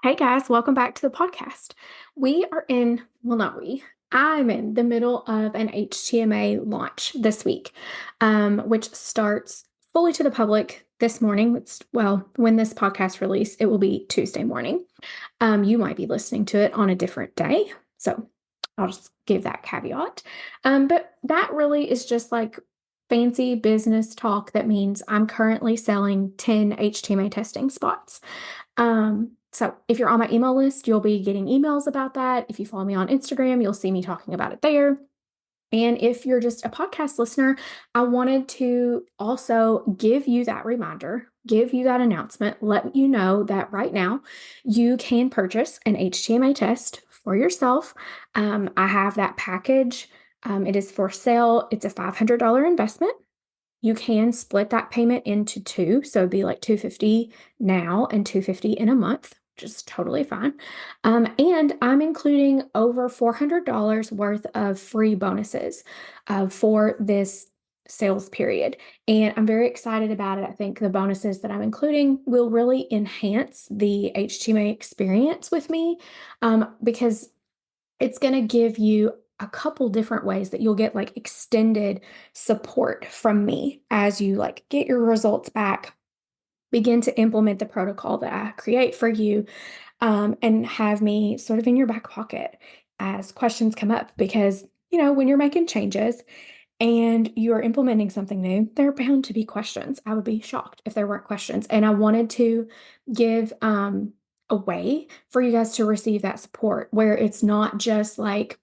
Hey guys, welcome back to the podcast. We are in, well, not we, I'm in the middle of an HTMA launch this week, which starts fully to the public this morning. When this podcast release, it will be Tuesday morning. You might be listening to it on a different day. So I'll just give that caveat. But that really is just like fancy business talk that means I'm currently selling 10 HTMA testing spots. So if you're on my email list, you'll be getting emails about that. If you follow me on Instagram, you'll see me talking about it there. And if you're just a podcast listener, I wanted to also give you that reminder, give you that announcement, let you know that right now you can purchase an HTMA test for yourself. I have that package. It is for sale. It's a $500 investment. You can split that payment into two, so it'd be like $250 now and $250 in a month, which is totally fine. And I'm including over $400 worth of free bonuses for this sales period. And I'm very excited about it. I think the bonuses that I'm including will really enhance the HTMA experience with me because it's going to give you a couple different ways that you'll get like extended support from me as you like get your results back, begin to implement the protocol that I create for you, and have me sort of in your back pocket as questions come up. Because, when you're making changes and you're implementing something new, there are bound to be questions. I would be shocked if there weren't questions. And I wanted to give a way for you guys to receive that support where it's not just like,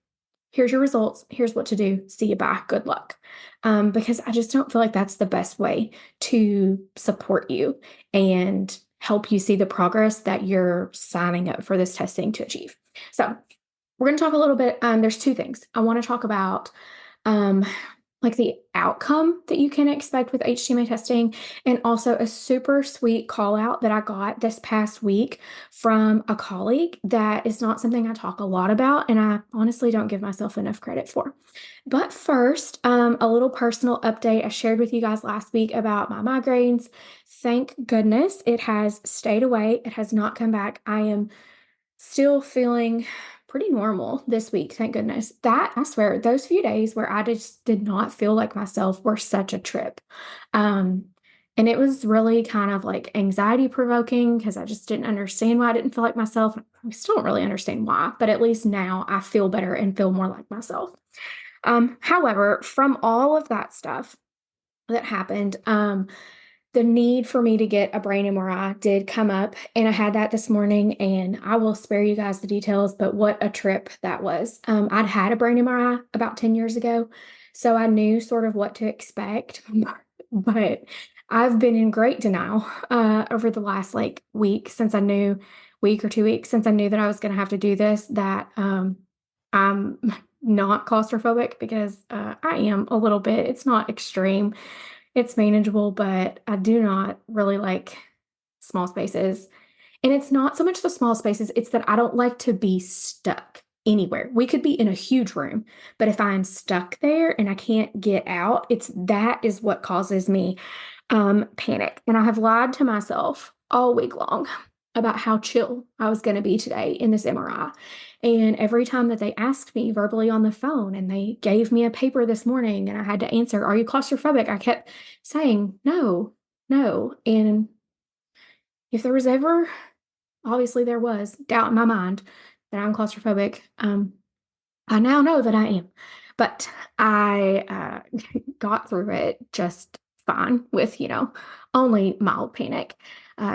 here's your results, here's what to do, see you, bye, good luck. Because I just don't feel like that's the best way to support you and help you see the progress that you're signing up for this testing to achieve. So we're going to talk a little bit. There's two things. I want to talk about um, like the outcome that you can expect with HTMA testing, and also a super sweet call out that I got this past week from a colleague that is not something I talk a lot about, and I honestly don't give myself enough credit for. But first, a little personal update. I shared with you guys last week about my migraines. Thank goodness it has stayed away. It has not come back. I am still feeling pretty normal this week, thank goodness. That, I swear, those few days where I just did not feel like myself were such a trip. Um, and it was really kind of like anxiety provoking because I just didn't understand why I didn't feel like myself. I still don't really understand why, but at least now I feel better and feel more like myself. However, from all of that stuff that happened, the need for me to get a brain MRI did come up, and I had that this morning, and I will spare you guys the details, but what a trip that was. I'd had a brain MRI about 10 years ago, so I knew sort of what to expect, but I've been in great denial over the last like week or 2 weeks since I knew that I was going to have to do this, that I'm not claustrophobic because I am a little bit. It's not extreme. It's manageable, but I do not really like small spaces. And it's not so much the small spaces, it's that I don't like to be stuck anywhere. We could be in a huge room, but if I'm stuck there and I can't get out, that is what causes me panic. And I have lied to myself all week long about how chill I was going to be today in this MRI. And every time that they asked me verbally on the phone and they gave me a paper this morning and I had to answer, "Are you claustrophobic?" I kept saying, "No, no." And if there was ever, obviously there was doubt in my mind that I'm claustrophobic, I now know that I am. But I got through it just fine with, only mild panic.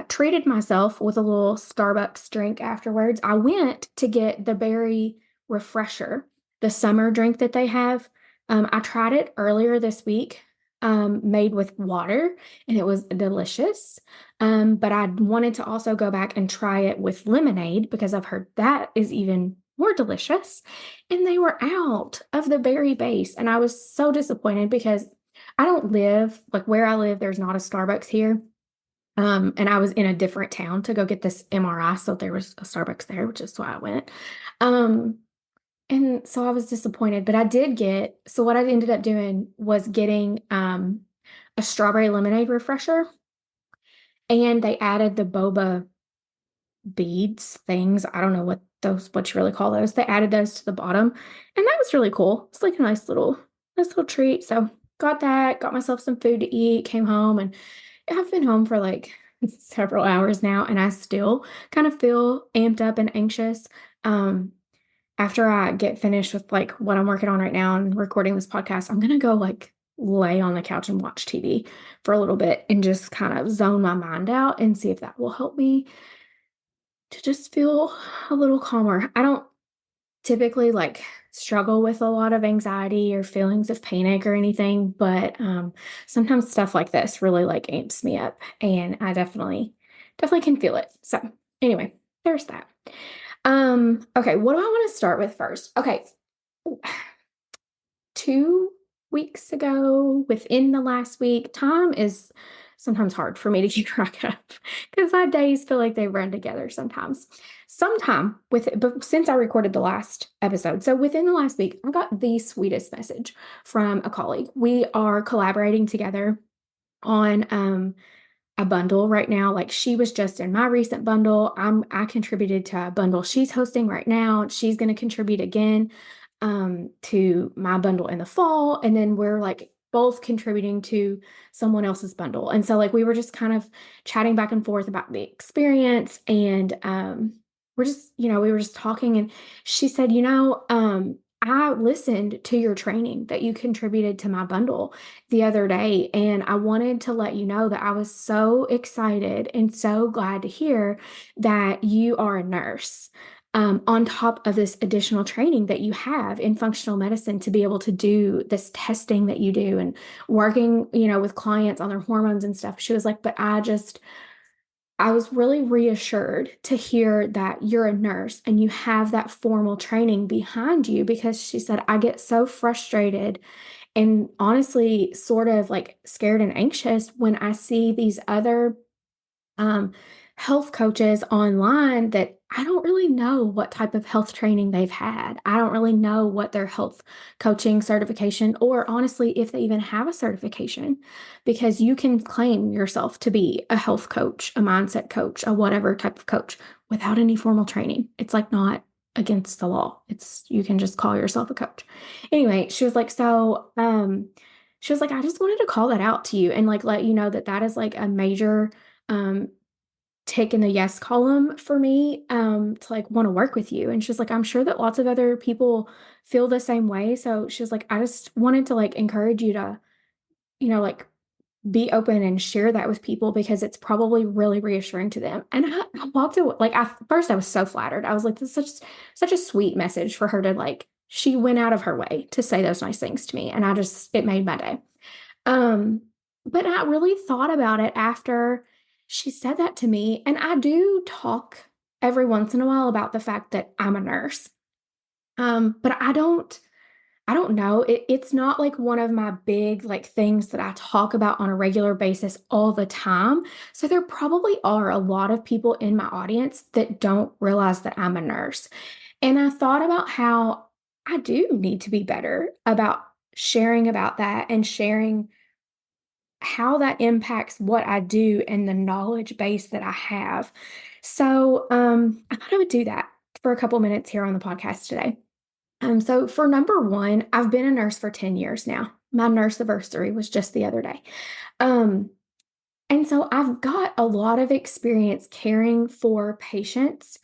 Treated myself with a little Starbucks drink afterwards. I went to get the berry refresher, the summer drink that they have. I tried it earlier this week, made with water, and it was delicious. But I wanted to also go back and try it with lemonade because I've heard that is even more delicious. And they were out of the berry base. And I was so disappointed because I don't live like where I live, there's not a Starbucks here. And I was in a different town to go get this MRI, so there was a Starbucks there, which is why I went. Um, and so I was disappointed, but so what I ended up doing was getting a strawberry lemonade refresher, and they added the boba beads things. I don't know what you really call those. They added those to the bottom, and that was really cool. It's like a nice little treat. So got that, got myself some food to eat, came home, and I've been home for like several hours now, and I still kind of feel amped up and anxious. Um, After I get finished with like what I'm working on right now and recording this podcast, I'm gonna go like lay on the couch and watch TV for a little bit and just kind of zone my mind out and see if that will help me to just feel a little calmer. I don't typically like struggle with a lot of anxiety or feelings of panic or anything, but sometimes stuff like this really like amps me up, and I definitely can feel it. So anyway, there's that. Okay, what do I want to start with first? Okay, 2 weeks ago, within the last week, time is sometimes hard for me to keep track of because my days feel like they run together sometimes. But since I recorded the last episode, so within the last week, I got the sweetest message from a colleague. We are collaborating together on a bundle right now. Like she was just in my recent bundle. I contributed to a bundle she's hosting right now. She's going to contribute again to my bundle in the fall, and then we're like both contributing to someone else's bundle. And so like we were just kind of chatting back and forth about the experience, and we were just talking, and she said, I listened to your training that you contributed to my bundle the other day, and I wanted to let you know that I was so excited and so glad to hear that you are a nurse. On top of this additional training that you have in functional medicine to be able to do this testing that you do and working, with clients on their hormones and stuff. She was like, but I was really reassured to hear that you're a nurse and you have that formal training behind you, because she said, I get so frustrated and honestly sort of like scared and anxious when I see these other um, health coaches online that I don't really know what type of health training they've had. I don't really know what their health coaching certification, or honestly, if they even have a certification, because you can claim yourself to be a health coach, a mindset coach, a whatever type of coach without any formal training. It's like not against the law. You can just call yourself a coach. Anyway, she was like, I just wanted to call that out to you and like let you know that that is like a major um, tick in the yes column for me, to like want to work with you. And she's like, I'm sure that lots of other people feel the same way. So she's like, I just wanted to like encourage you to, like be open and share that with people because it's probably really reassuring to them. And I walked away, like, first I was so flattered. I was like, this is such a sweet message for her to like, she went out of her way to say those nice things to me. And it made my day. Um, but I really thought about it after she said that to me, and I do talk every once in a while about the fact that I'm a nurse. But I don't know. It's not like one of my big like things that I talk about on a regular basis all the time. So there probably are a lot of people in my audience that don't realize that I'm a nurse. And I thought about how I do need to be better about sharing about that and sharing how that impacts what I do and the knowledge base that I have. So I thought I would do that for a couple minutes here on the podcast today. So for number one, I've been a nurse for 10 years now. My nurse anniversary was just the other day. Um, and so I've got a lot of experience caring for patients,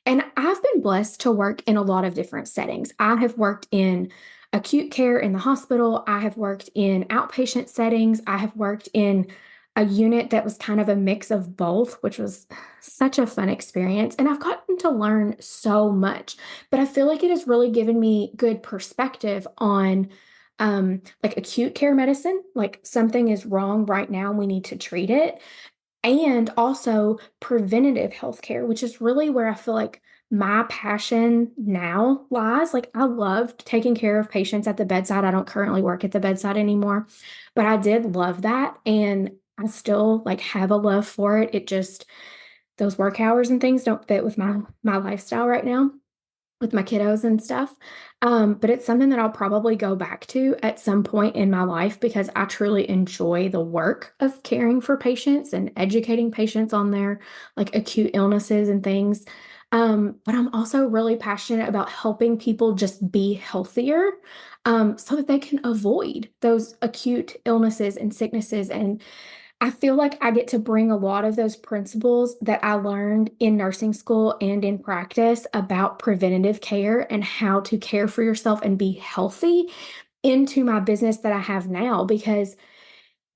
and I've been blessed to work in a lot of different settings. I have worked in acute care in the hospital, I have worked in outpatient settings, I have worked in a unit that was kind of a mix of both, which was such a fun experience. And I've gotten to learn so much, but I feel like it has really given me good perspective on like acute care medicine, like something is wrong right now and we need to treat it. And also preventative healthcare, which is really where I feel like my passion now lies. Like I loved taking care of patients at the bedside. I don't currently work at the bedside anymore, but I did love that. And I still like have a love for it. It just, those work hours and things don't fit with my lifestyle right now. with my kiddos and stuff. But it's something that I'll probably go back to at some point in my life because I truly enjoy the work of caring for patients and educating patients on their like acute illnesses and things. But I'm also really passionate about helping people just be healthier, so that they can avoid those acute illnesses and sicknesses. And I feel like I get to bring a lot of those principles that I learned in nursing school and in practice about preventative care and how to care for yourself and be healthy into my business that I have now. Because,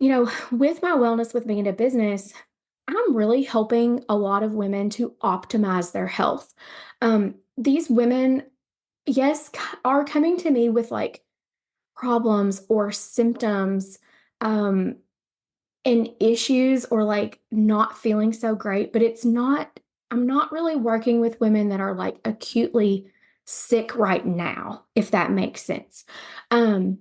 with my wellness, with being a business, I'm really helping a lot of women to optimize their health. These women, yes, are coming to me with like problems or symptoms. Um, and issues or like not feeling so great, but I'm not really working with women that are like acutely sick right now, if that makes sense. Um,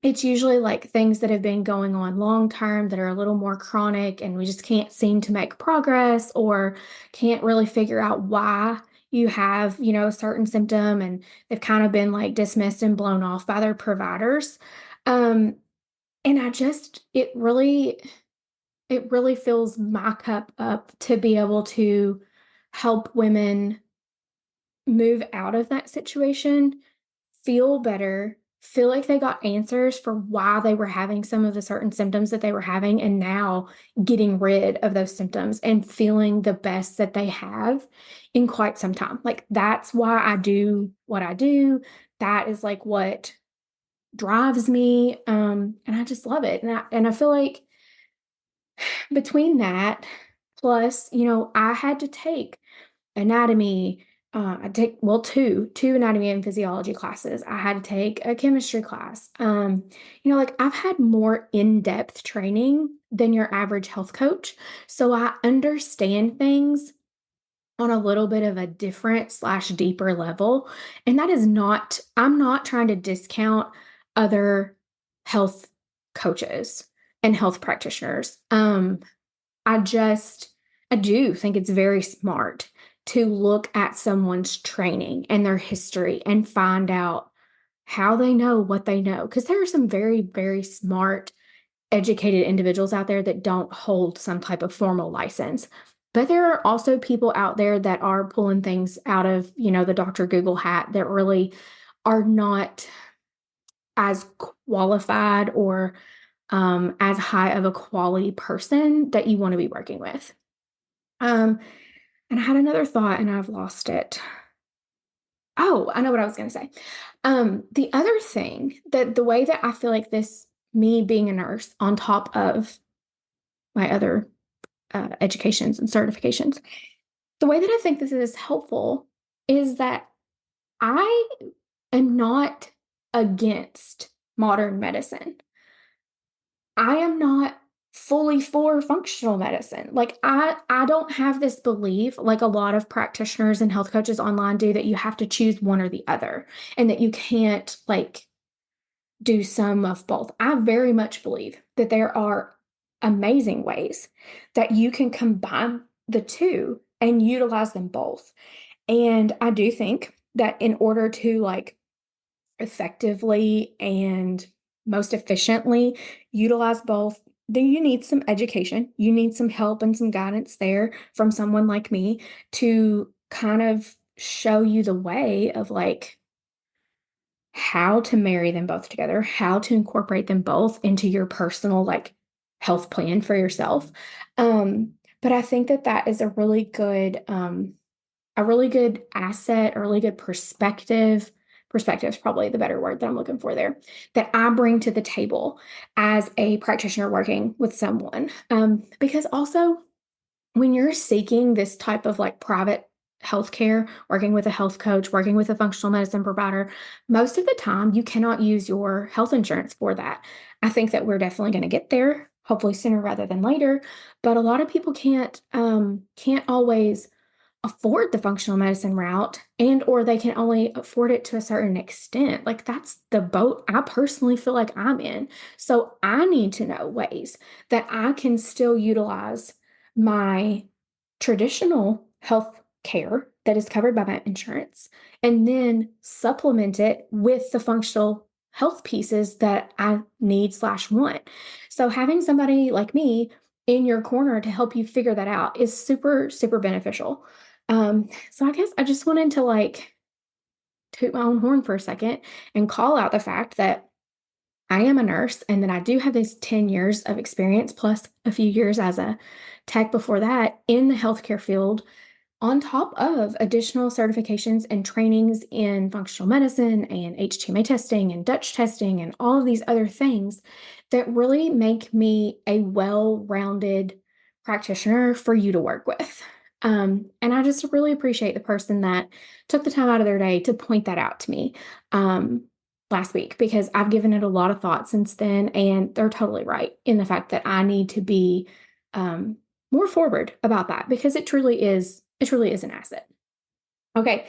it's usually like things that have been going on long term that are a little more chronic and we just can't seem to make progress or can't really figure out why you have, a certain symptom and they've kind of been like dismissed and blown off by their providers. Um, and it really fills my cup up to be able to help women move out of that situation, feel better, feel like they got answers for why they were having some of the certain symptoms that they were having, and now getting rid of those symptoms and feeling the best that they have in quite some time. Like, that's why I do what I do. That is like what drives me. And I just love it. And I feel like between that, plus, I had to take anatomy. I take well two anatomy and physiology classes. I had to take a chemistry class. Like I've had more in-depth training than your average health coach, so I understand things on a little bit of a different slash deeper level. And that is not, I'm not trying to discount other health coaches and health practitioners. I just, I do think it's very smart to look at someone's training and their history and find out how they know what they know. Because there are some very, very smart, educated individuals out there that don't hold some type of formal license. But there are also people out there that are pulling things out of, the Dr. Google hat that really are not as qualified or as high of a quality person that you want to be working with. Um, and I had another thought and I've lost it. Oh, I know what I was going to say. The other thing that the way that I feel like this, me being a nurse on top of my other educations and certifications, the way that I think this is helpful is that I am not against modern medicine. I am not fully for functional medicine. Like I don't have this belief like a lot of practitioners and health coaches online do that you have to choose one or the other and that you can't like do some of both. I very much believe that there are amazing ways that you can combine the two and utilize them both. And I do think that in order to like effectively and most efficiently utilize both, then you need some education. You need some help and some guidance there from someone like me to kind of show you the way of like how to marry them both together, how to incorporate them both into your personal like health plan for yourself. But I think that that is a really good asset, a really good perspective. Perspective is probably the better word that I'm looking for there, that I bring to the table as a practitioner working with someone. Because also, when you're seeking this type of like private healthcare, working with a health coach, working with a functional medicine provider, most of the time you cannot use your health insurance for that. I think that we're definitely going to get there, hopefully sooner rather than later. But a lot of people can't always afford the functional medicine route and or they can only afford it to a certain extent. Like that's the boat I personally feel like I'm in. So I need to know ways that I can still utilize my traditional health care that is covered by my insurance and then supplement it with the functional health pieces that I need slash want. So having somebody like me in your corner to help you figure that out is super, super beneficial. So I guess I just wanted to like toot my own horn for a second and call out the fact that I am a nurse and that I do have this 10 years of experience plus a few years as a tech before that in the healthcare field, on top of additional certifications and trainings in functional medicine and HTMA testing and Dutch testing and all of these other things that really make me a well rounded practitioner for you to work with. And I just really appreciate the person that took the time out of their day to point that out to me last week because I've given it a lot of thought since then. And they're totally right in the fact that I need to be um, more forward about that because it truly is an asset. Okay.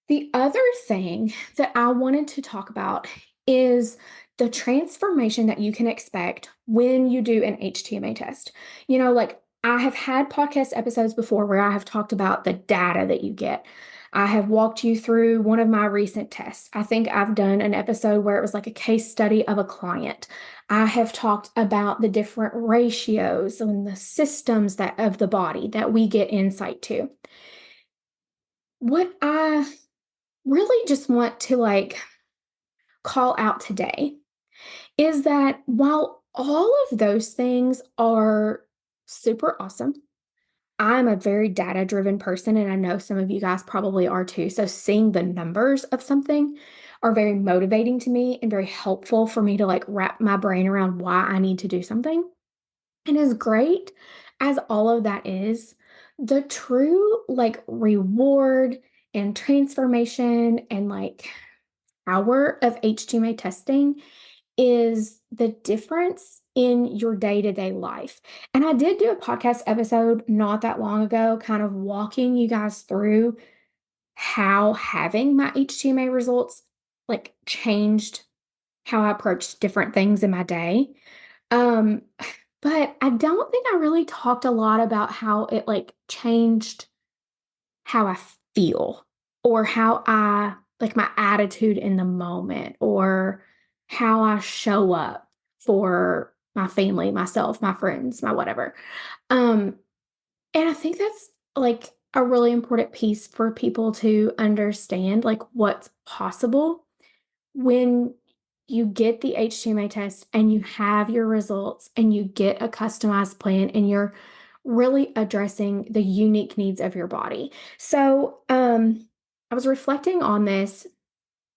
The other thing that I wanted to talk about is the transformation that you can expect when you do an HTMA test. Like I have had podcast episodes before where I have talked about the data that you get. I have walked you through one of my recent tests. I think I've done an episode where it was like a case study of a client. I have talked about the different ratios and the systems that of the body that we get insight to. What I really just want to like call out today is that while all of those things are super awesome, I'm a very data driven person, and I know some of you guys probably are too. So, seeing the numbers of something are very motivating to me and very helpful for me to like wrap my brain around why I need to do something. And as great as all of that is, the true like reward and transformation and like power of HTMA testing is the difference in your day to day life. And I did do a podcast episode not that long ago, kind of walking you guys through how having my HTMA results like changed how I approached different things in my day. Um, but I don't think I really talked a lot about how it like changed how I feel or how I like my attitude in the moment or how I show up for my family, myself, my friends, my whatever. Um, and I think that's like a really important piece for people to understand like what's possible when you get the HTMA test and you have your results and you get a customized plan and you're really addressing the unique needs of your body. So, I was reflecting on this,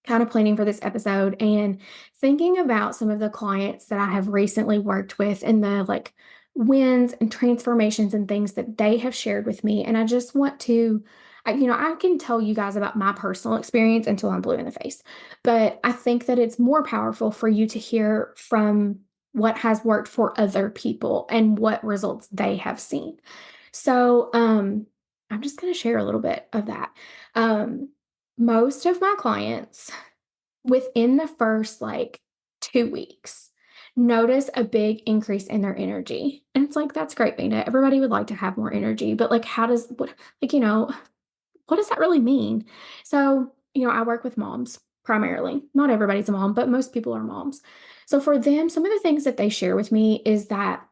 kind of planning for this episode and thinking about some of the clients that I have recently worked with and the like wins and transformations and things that they have shared with me. And I just want to, I can tell you guys about my personal experience until I'm blue in the face, but I think that it's more powerful for you to hear from what has worked for other people and what results they have seen. So, I'm just going to share a little bit of that. Um, Most of my clients within the first like 2 weeks notice a big increase in their energy. And it's like, that's great, Beta. Everybody would like to have more energy, but like, like, what does that really mean? So, I work with moms primarily. Not everybody's a mom, but most people are moms. So for them, some of the things that they share with me is that,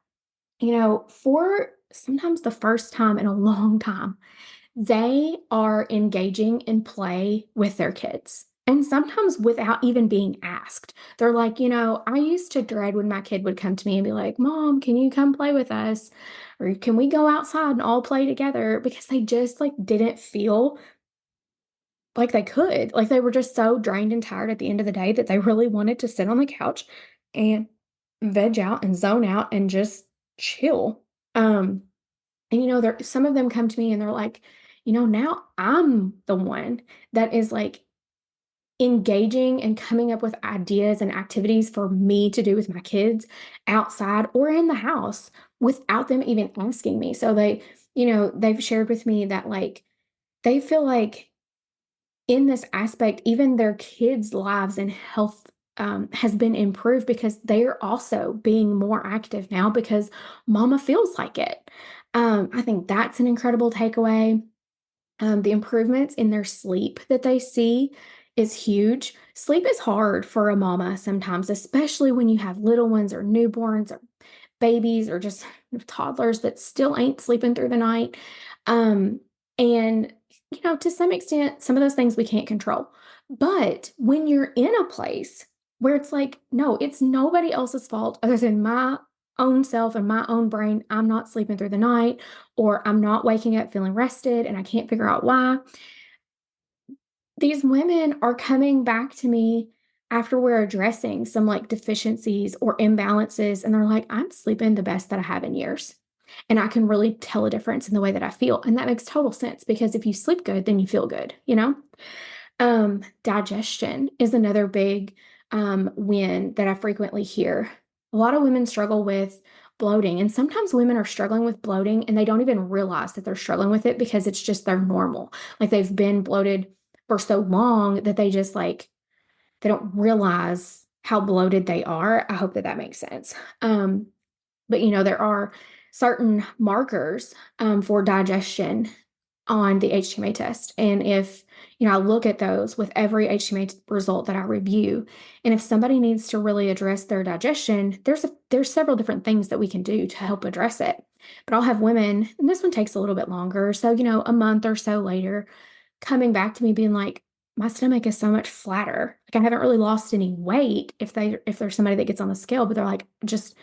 for sometimes the first time in a long time, they are engaging in play with their kids. And sometimes without even being asked. They're like, I used to dread when my kid would come to me and be like, Mom, can you come play with us? Or can we go outside and all play together? Because they just like didn't feel like they could. Like they were just so drained and tired at the end of the day that they really wanted to sit on the couch and veg out and zone out and just chill. And some of them come to me and they're like, now I'm the one that is like engaging and coming up with ideas and activities for me to do with my kids outside or in the house without them even asking me. So they've shared with me that like they feel like in this aspect, even their kids' lives and health has been improved because they're also being more active now because mama feels like it. I think that's an incredible takeaway. The improvements in their sleep that they see is huge. Sleep is hard for a mama sometimes, especially when you have little ones or newborns or babies or just toddlers that still ain't sleeping through the night. Um, and, to some extent, some of those things we can't control. But when you're in a place where it's like, no, it's nobody else's fault other than my own self and my own brain, I'm not sleeping through the night, or I'm not waking up feeling rested and I can't figure out why. These women are coming back to me after we're addressing some like deficiencies or imbalances, and they're like, I'm sleeping the best that I have in years. And I can really tell a difference in the way that I feel. And that makes total sense because if you sleep good, then you feel good? Digestion is another big win that I frequently hear. A lot of women struggle with bloating, and sometimes women are struggling with bloating and they don't even realize that they're struggling with it because it's just their normal. Like they've been bloated for so long that they just like they don't realize how bloated they are. I hope that that makes sense. But there are certain markers for digestion on the HTMA test. And if, I look at those with every HTMA result that I review, and if somebody needs to really address their digestion, there's several different things that we can do to help address it. But I'll have women, and this one takes a little bit longer. So, a month or so later, coming back to me being like, my stomach is so much flatter. Like I haven't really lost any weight if there's somebody that gets on the scale, but they're like, just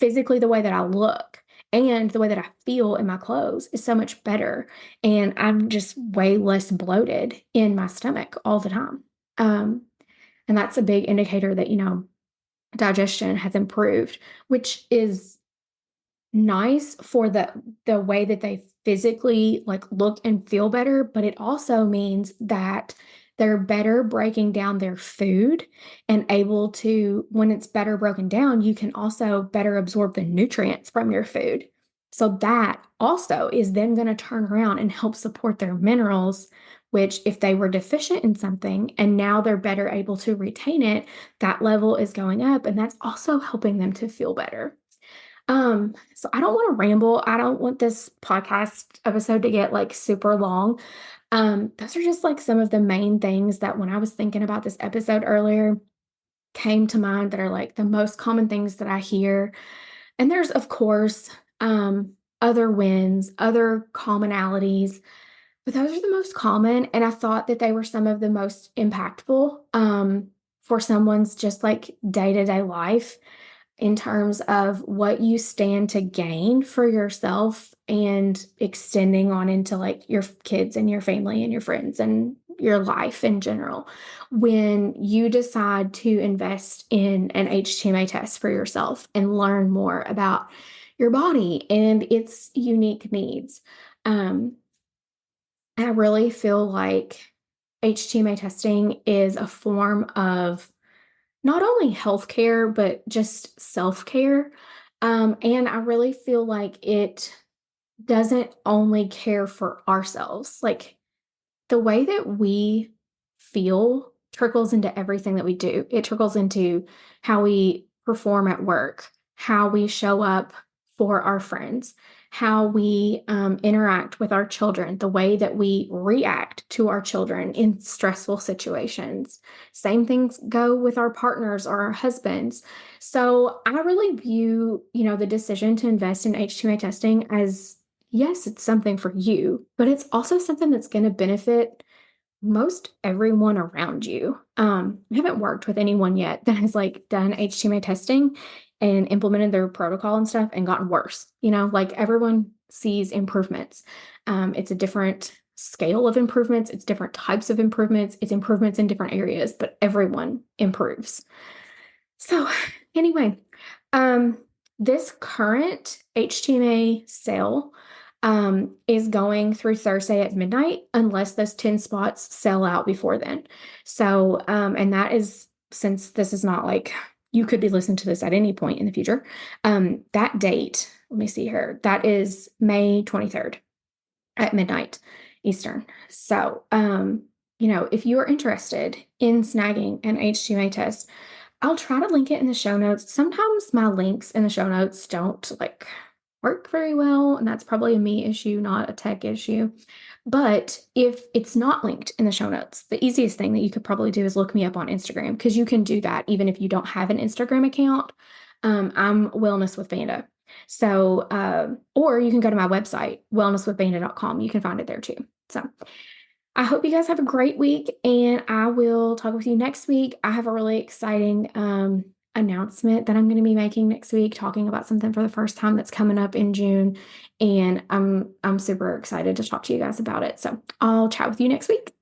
physically the way that I look and the way that I feel in my clothes is so much better. And I'm just way less bloated in my stomach all the time. Um, and that's a big indicator that, digestion has improved, which is nice for the way that they physically like look and feel better, but it also means that they're better breaking down their food and able to, when it's better broken down, you can also better absorb the nutrients from your food. So that also is then going to turn around and help support their minerals, which if they were deficient in something and now they're better able to retain it, that level is going up and that's also helping them to feel better. So I don't want to ramble. I don't want this podcast episode to get like super long. Those are just like some of the main things that when I was thinking about this episode earlier came to mind that are like the most common things that I hear. And there's of course other wins, other commonalities, but those are the most common. And I thought that they were some of the most impactful for someone's just like day-to-day life in terms of what you stand to gain for yourself and extending on into like your kids and your family and your friends and your life in general. When you decide to invest in an HTMA test for yourself and learn more about your body and its unique needs, I really feel like HTMA testing is a form of not only healthcare, but just self-care. And I really feel like it doesn't only care for ourselves. Like the way that we feel trickles into everything that we do. It trickles into how we perform at work, how we show up for our friends, how we interact with our children, the way that we react to our children in stressful situations. Same things go with our partners or our husbands. So I really view, the decision to invest in HTMA testing as yes, it's something for you, but it's also something that's going to benefit most everyone around you. I haven't worked with anyone yet that has like done HTMA testing and implemented their protocol and stuff and gotten worse. Like everyone sees improvements. It's a different scale of improvements, it's different types of improvements, it's improvements in different areas, but everyone improves. So, anyway, um, this current HTMA sale is going through Thursday at midnight unless those 10 spots sell out before then. So, and that is since this is not like you could be listening to this at any point in the future. That date, let me see here, that is May 23rd at midnight Eastern. So, if you are interested in snagging an HTMA test, I'll try to link it in the show notes. Sometimes my links in the show notes don't like work very well, and that's probably a me issue, not a tech issue. But if it's not linked in the show notes, the easiest thing that you could probably do is look me up on Instagram because you can do that even if you don't have an Instagram account. I'm Wellness with Vanda. So, or you can go to my website, wellnesswithvanda.com. You can find it there too. So, I hope you guys have a great week, and I will talk with you next week. I have a really exciting announcement that I'm going to be making next week, talking about something for the first time that's coming up in June, and I'm super excited to talk to you guys about it. So I'll chat with you next week.